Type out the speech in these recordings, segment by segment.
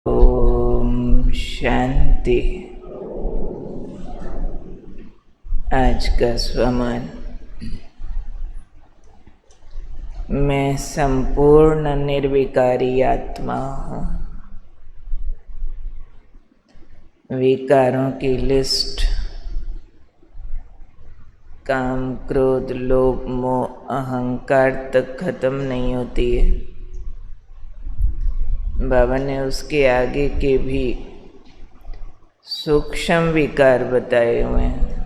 ओम शांति। आज का स्वमान। मैं संपूर्ण निर्विकारी आत्मा हूँ। विकारों की लिस्ट काम, क्रोध, लोभ, मोह, अहंकार तक खत्म नहीं होती है। बाबा ने उसके आगे के भी सूक्ष्म विकार बताए हुए हैं,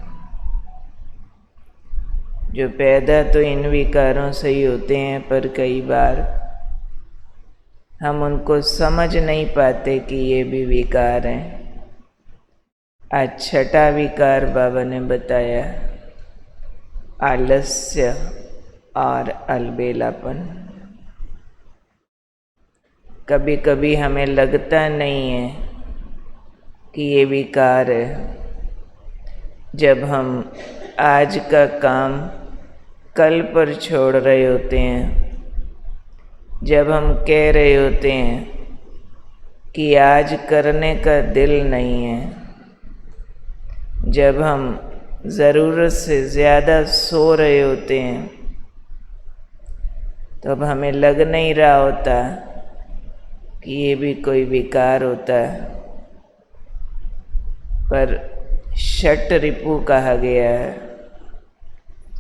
जो पैदा तो इन विकारों से ही होते हैं, पर कई बार हम उनको समझ नहीं पाते कि ये भी विकार हैं। आज छठा विकार बाबा ने बताया, आलस्य और अलबेलापन। कभी कभी हमें लगता नहीं है कि ये विकार है। जब हम आज का काम कल पर छोड़ रहे होते हैं, जब हम कह रहे होते हैं कि आज करने का दिल नहीं है, जब हम ज़रूरत से ज़्यादा सो रहे होते हैं, तो अब हमें लग नहीं रहा होता कि ये भी कोई विकार होता है। पर षट रिपु कहा गया है।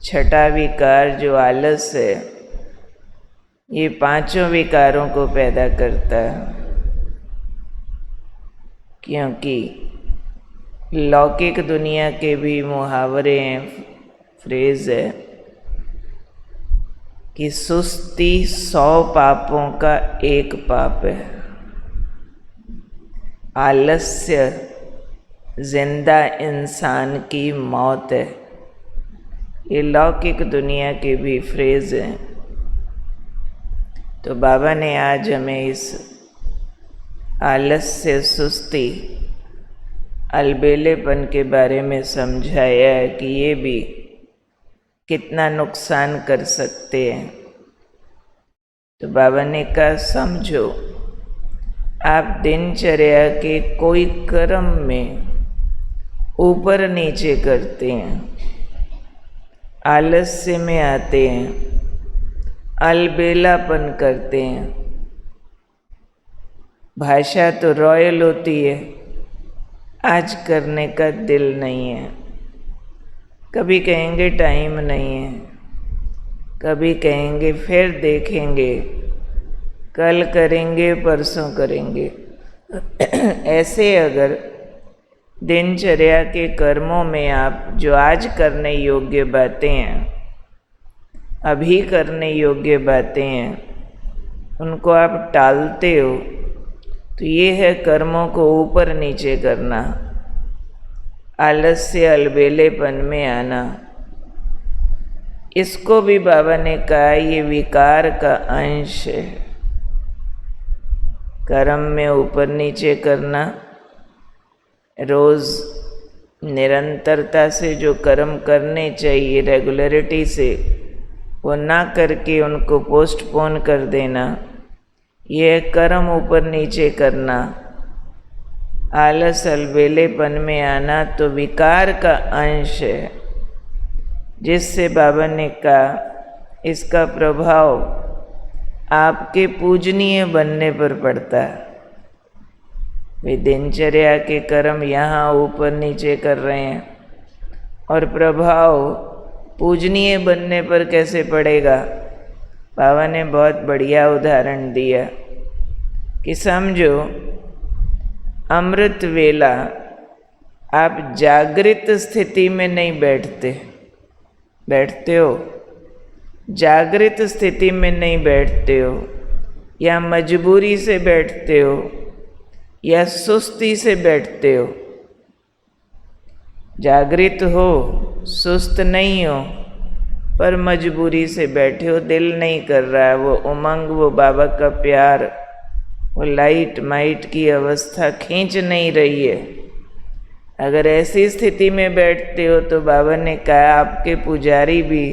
छठा विकार जो आलस है, ये पांचों विकारों को पैदा करता है। क्योंकि लौकिक दुनिया के भी मुहावरे हैं, फ्रेज है कि सुस्ती 100 पापों का एक पाप है। आलस्य जिंदा इंसान की मौत है। ये लौकिक दुनिया के भी फ्रेज हैं। तो बाबा ने आज हमें इस आलस्य, सुस्ती, अलबेलेपन के बारे में समझाया है कि ये भी कितना नुकसान कर सकते हैं। तो बाबा ने कहा, समझो आप दिनचर्या के कोई कर्म में ऊपर नीचे करते हैं, आलस्य में आते हैं, अलबेलापन करते हैं। भाषा तो रॉयल होती है, आज करने का दिल नहीं है। कभी कहेंगे टाइम नहीं है, कभी कहेंगे फिर देखेंगे, कल करेंगे, परसों करेंगे। ऐसे अगर दिनचर्या के कर्मों में आप जो आज करने योग्य बातें हैं, अभी करने योग्य बातें हैं, उनको आप टालते हो, तो ये है कर्मों को ऊपर नीचे करना, आलस्य, अलबेलेपन में आना। इसको भी बाबा ने कहा ये विकार का अंश है। कर्म में ऊपर नीचे करना, रोज़ निरंतरता से जो कर्म करने चाहिए, रेगुलरिटी से, वो ना करके उनको पोस्टपोन कर देना, ये कर्म ऊपर नीचे करना। आलस, अलबेलेपन में आना तो विकार का अंश है, जिससे बाबा ने कहा इसका प्रभाव आपके पूजनीय बनने पर पड़ता है। वे दिनचर्या के कर्म यहाँ ऊपर नीचे कर रहे हैं, और प्रभाव पूजनीय बनने पर कैसे पड़ेगा? बाबा ने बहुत बढ़िया उदाहरण दिया कि समझो अमृत वेला आप जागृत स्थिति में नहीं बैठते हो, जागृत स्थिति में नहीं बैठते हो, या मजबूरी से बैठते हो, या सुस्ती से बैठते हो। जागृत हो, सुस्त नहीं हो, पर मजबूरी से बैठे हो, दिल नहीं कर रहा है, वो उमंग, वो बाबा का प्यार, वो लाइट माइट की अवस्था खींच नहीं रही है। अगर ऐसी स्थिति में बैठते हो तो बाबा ने कहा आपके पुजारी भी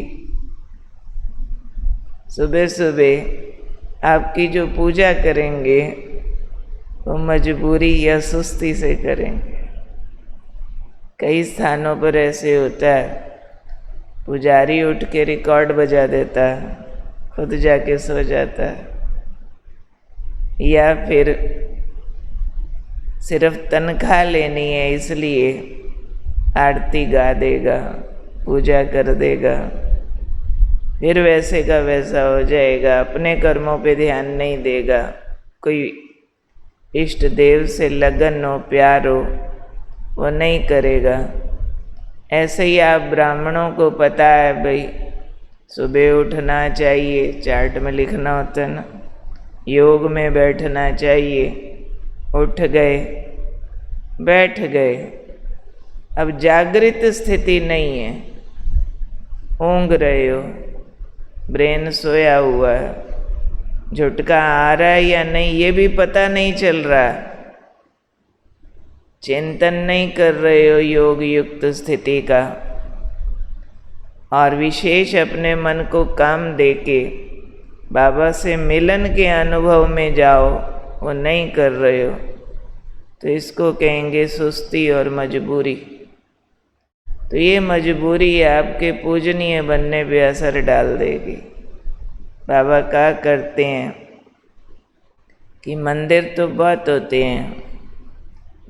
सुबह सुबह आपकी जो पूजा करेंगे वो मजबूरी या सुस्ती से करेंगे। कई स्थानों पर ऐसे होता है, पुजारी उठ के रिकॉर्ड बजा देता है, खुद जाके सो जाता है, या फिर सिर्फ तनख्वाह लेनी है इसलिए आरती गा देगा, पूजा कर देगा, फिर वैसे का वैसा हो जाएगा, अपने कर्मों पे ध्यान नहीं देगा। कोई इष्ट देव से लगन हो, प्यार हो, वो नहीं करेगा। ऐसे ही आप ब्राह्मणों को पता है भाई सुबह उठना चाहिए, चार्ट में लिखना होता है ना, योग में बैठना चाहिए, उठ गए, बैठ गए, अब जागृत स्थिति नहीं है, ऊँग रहे हो, ब्रेन सोया हुआ है, झुटका आ रहा है या नहीं ये भी पता नहीं चल रहा, चिंतन नहीं कर रहे हो योग युक्त स्थिति का, और विशेष अपने मन को काम देके बाबा से मिलन के अनुभव में जाओ, वो नहीं कर रहे हो, तो इसको कहेंगे सुस्ती और मजबूरी। तो ये मजबूरी आपके पूजनीय बनने पे असर डाल देगी। बाबा क्या करते हैं कि मंदिर तो बहुत होते हैं,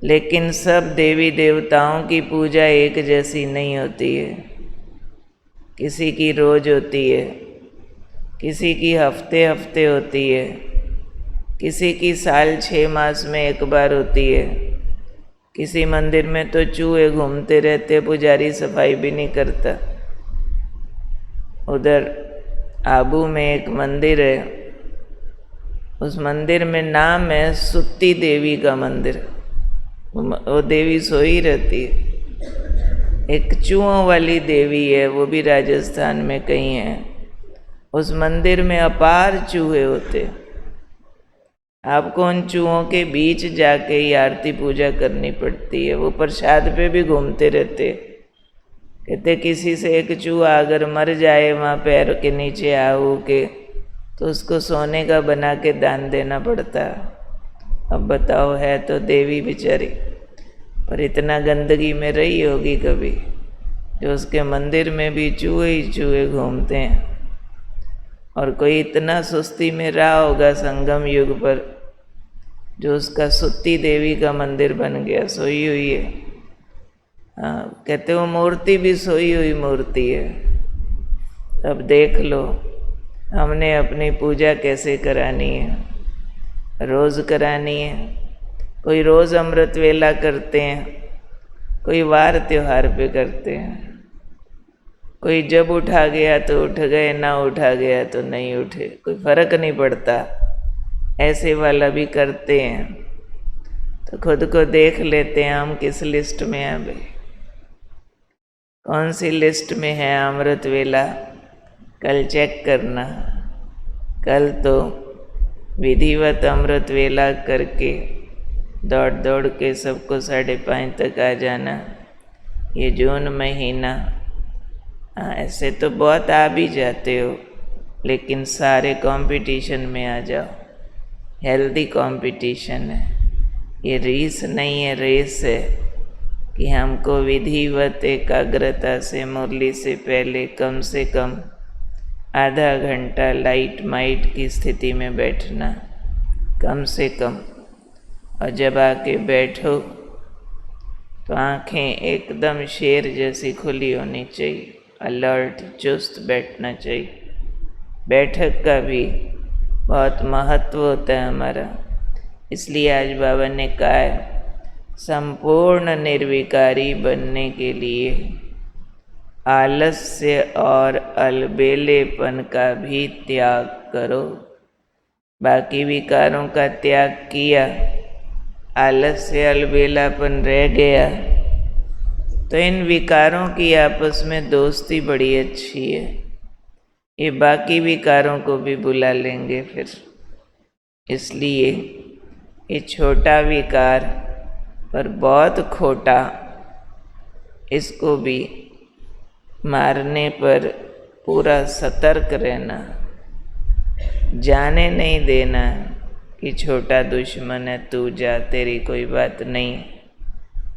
लेकिन सब देवी देवताओं की पूजा एक जैसी नहीं होती है। किसी की रोज होती है, किसी की हफ्ते हफ्ते होती है, किसी की साल 6 मास में एक बार होती है। किसी मंदिर में तो चूहे घूमते रहते, पुजारी सफाई भी नहीं करता। उधर आबू में एक मंदिर है, उस मंदिर में नाम है सुत्ती देवी का मंदिर। वो देवी सोई रहती है। एक चूहों वाली देवी है, वो भी राजस्थान में कहीं है। उस मंदिर में अपार चूहे होते। आपको उन चूहों के बीच जाके ही आरती पूजा करनी पड़ती है। वो प्रसाद पे भी घूमते रहते। कहते किसी से एक चूहा अगर मर जाए वहाँ पैर के नीचे आहू के, तो उसको सोने का बना के दान देना पड़ता। अब बताओ, है तो देवी बेचारी, पर इतना गंदगी में रही होगी कभी जो उसके मंदिर में भी चूहे ही चूहे घूमते हैं। और कोई इतना सुस्ती में रहा होगा संगम युग पर, जो उसका सुत्ती देवी का मंदिर बन गया, सोई हुई है। हाँ, कहते वो मूर्ति भी सोई हुई मूर्ति है। अब देख लो हमने अपनी पूजा कैसे करानी है, रोज़ करानी है। कोई रोज़ अमृत वेला करते हैं, कोई वार त्योहार पे करते हैं, कोई जब उठा गया तो उठ गए, ना उठा गया तो नहीं उठे, कोई फर्क नहीं पड़ता। ऐसे वाला भी करते हैं। तो खुद को देख लेते हैं हम किस लिस्ट में हैं भाई, कौन सी लिस्ट में है अमृत वेला। कल चेक करना। कल तो विधिवत अमृत वेला करके दौड़ दौड़ के सबको 5:30 तक आ जाना। ये जून महीना, ऐसे तो बहुत आ भी जाते हो, लेकिन सारे कंपटीशन में आ जाओ। हेल्दी कंपटीशन है ये, रीस नहीं है, रेस है कि हमको विधिवत एकाग्रता से मुरली से पहले कम से कम आधा घंटा लाइट माइट की स्थिति में बैठना, कम से कम। और जब आके बैठो तो आँखें एकदम शेर जैसी खुली होनी चाहिए, अलर्ट चुस्त बैठना चाहिए। बैठक का भी बहुत महत्व होता है हमारा, इसलिए आज बाबा ने कहा है संपूर्ण निर्विकारी बनने के लिए आलस्य और अलबेलेपन का भी त्याग करो। बाकी विकारों का त्याग किया, आलस्य अलबेलापन रह गया, तो इन विकारों की आपस में दोस्ती बड़ी अच्छी है। ये बाकी विकारों को भी बुला लेंगे फिर। इसलिए ये छोटा विकार पर बहुत खोटा, इसको भी मारने पर पूरा सतर्क रहना, जाने नहीं देना कि छोटा दुश्मन है, तू जा, तेरी कोई बात नहीं।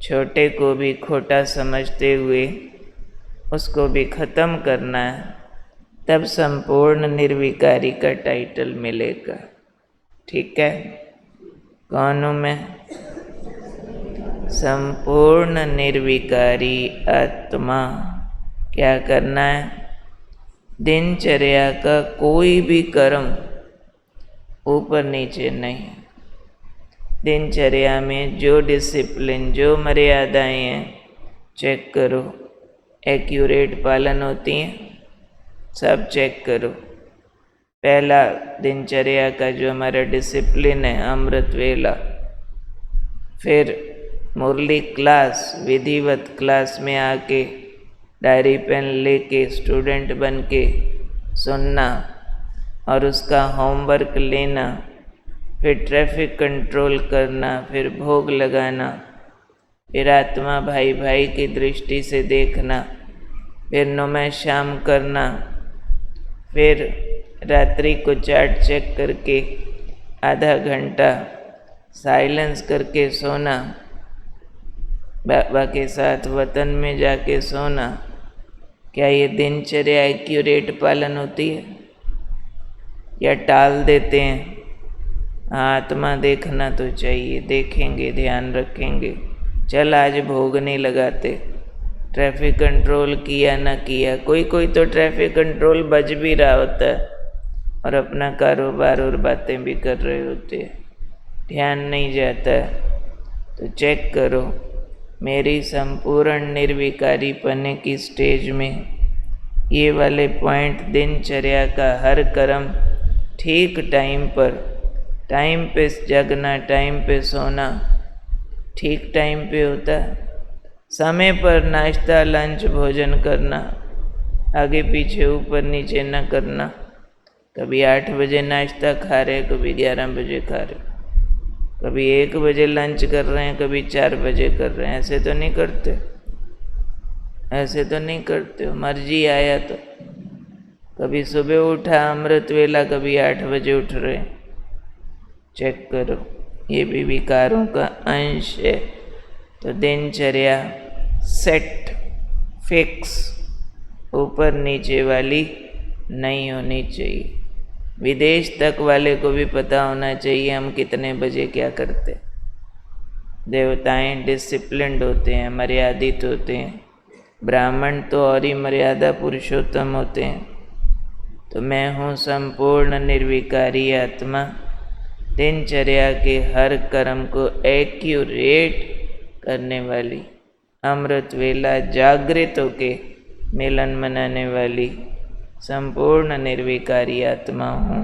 छोटे को भी खोटा समझते हुए उसको भी ख़त्म करना है, तब संपूर्ण निर्विकारी का टाइटल मिलेगा। ठीक है, कौन हूँ मैं? संपूर्ण निर्विकारी आत्मा। क्या करना है? दिनचर्या का कोई भी कर्म ऊपर नीचे नहीं। दिनचर्या में जो डिसिप्लिन, जो मर्यादाएं हैं, चेक करो एक्यूरेट पालन होती हैं, सब चेक करो। पहला दिनचर्या का जो हमारा डिसिप्लिन है, अमृत वेला। फिर मुरली क्लास, विधिवत क्लास में आके डायरी पेन लेके स्टूडेंट बन के सुनना और उसका होमवर्क लेना, फिर ट्रैफिक कंट्रोल करना, फिर भोग लगाना, फिर आत्मा भाई भाई की दृष्टि से देखना, फिर नुमा शाम करना, फिर रात्रि को चार्ट चेक करके आधा घंटा साइलेंस करके सोना, बाबा के साथ वतन में जाके सोना। क्या ये दिनचर्या एक्यूरेट पालन होती है या टाल देते हैं? आत्मा देखना तो चाहिए, देखेंगे, ध्यान रखेंगे। चल आज भोग नहीं लगाते, ट्रैफिक कंट्रोल किया ना किया। कोई कोई तो ट्रैफिक कंट्रोल बज भी रहा होता है और अपना कारोबार और बातें भी कर रहे होते हैं, ध्यान नहीं जाता है। तो चेक करो, मेरी संपूर्ण निर्विकारी पने की स्टेज में ये वाले पॉइंट, दिनचर्या का हर कर्म ठीक टाइम पे जगना, टाइम पे सोना, ठीक टाइम पे होता, समय पर नाश्ता, लंच, भोजन करना, आगे पीछे ऊपर नीचे न करना। कभी 8 बजे नाश्ता खा रहे, कभी 11 बजे खा रहे, कभी 1 बजे लंच कर रहे हैं, कभी 4 बजे कर रहे हैं। ऐसे तो नहीं करते, ऐसे तो नहीं करते हो। मर्जी आया तो कभी सुबह उठा अमृत वेला, कभी 8 बजे उठ रहे। चेक करो, ये भी विकारों का अंश है। तो दिनचर्या सेट, फिक्स, ऊपर नीचे वाली नहीं होनी चाहिए। विदेश तक वाले को भी पता होना चाहिए हम कितने बजे क्या करते। देवताएं डिसिप्लिन्ड होते हैं, मर्यादित होते हैं। ब्राह्मण तो और ही मर्यादा पुरुषोत्तम होते हैं। तो मैं हूँ संपूर्ण निर्विकारी आत्मा, दिनचर्या के हर कर्म को एक्यूरेट करने वाली, अमृत वेला जागृत होके मिलन मनाने वाली संपूर्ण निर्विकारी आत्मा हूँ।